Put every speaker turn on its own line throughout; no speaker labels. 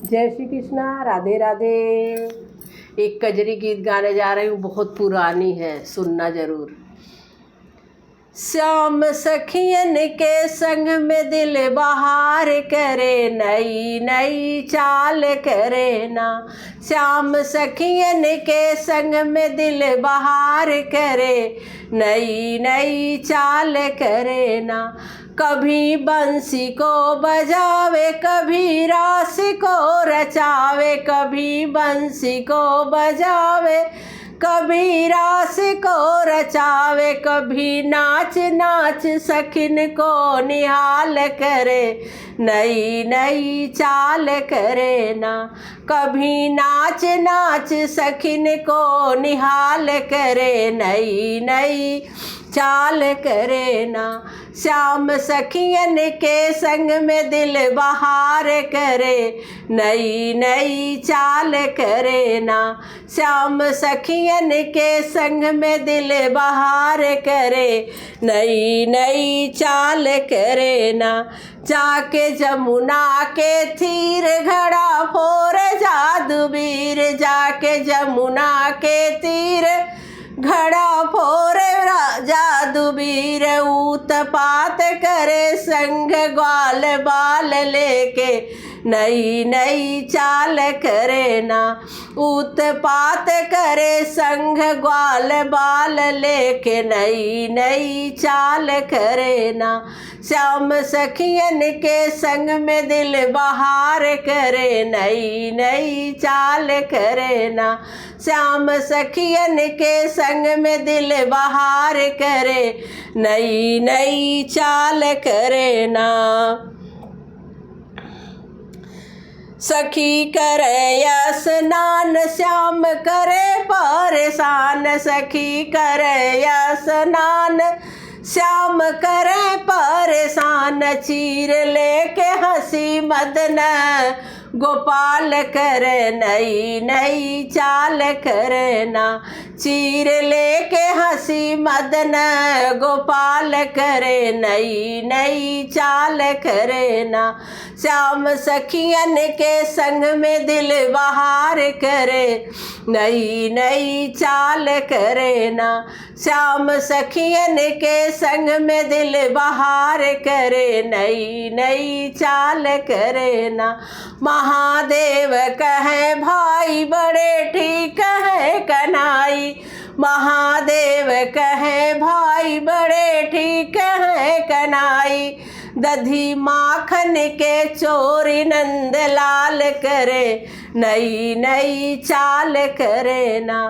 जय श्री कृष्णा, राधे राधे। एक कजरी गीत गाने जा रही हूँ, बहुत पुरानी है, सुनना जरूर। श्याम सखियन के संग में दिल बहार करे, नई नई चाल करे ना। श्याम सखियन के संग में दिल बहार करे, नई नई चाल करे ना। कभी बंसी को बजावे, कभी रास को रचावे, कभी बंसी को बजावे, कभी रास को रचावे, कभी नाच नाच सखिन को निहाल करे, नई नई चाल करे ना। कभी नाच नाच सखिन को निहाल करे, नई नई चाल करे ना। श्याम सखियन के संग में दिल बहार करे, नई नई चाल करे ना। श्याम सखियन के संग में दिल बहार करे, नई नई चाल करे ना। जाके जमुना के तीर घड़ा फोर जादूवीर, जाके जमुना के तीर घड़ा फोर जादूवीर। उत्पात करे संग ग्वाल बाल लेके, नई नई चाल करे ना। उत्पात करे संग ग्वाल बाल लेके, नई नई चाल करे ना। श्याम सखियन के संग में दिल बहार करे, नई नई चाल करे ना। श्याम सखियन के संग में दिल बहार करे, नई नई चाल करे ना। सखी करे स्नान, श्याम करे परेशान, सखी करे स्नान, श्याम करे परेशान। चीर लेके हंसी मदन गोपाल करे, नई नई चाल करे ना। चीर लेके हंसी मदन गोपाल करे, नई नई चाल करे ना। श्याम सखियन के संग में दिल बहार करे, नई नई चाल करे ना। श्याम सखियन के संग में दिल बहार करे, नई नई चाल करे ना। महादेव कहे भाई बड़े ठीक है कन्हाई, महादेव कहे भाई बड़े ठीक है कन्हाई। दधी माखन के चोरी नंद लाल करे, नई नई चाल करे ना।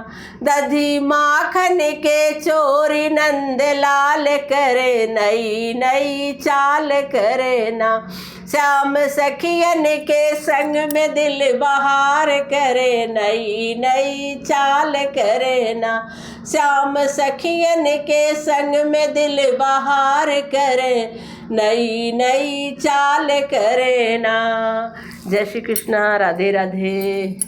दधी माखन के चोरी नंद लाल करे, नई नई चाल करे ना। श्याम सखियन के संग में दिल बहार करे, नई नई चाल करे ना। श्याम सखियन के संग में दिल बहार करे, नई नई चाल करे ना। जय श्री कृष्णा, राधे राधे।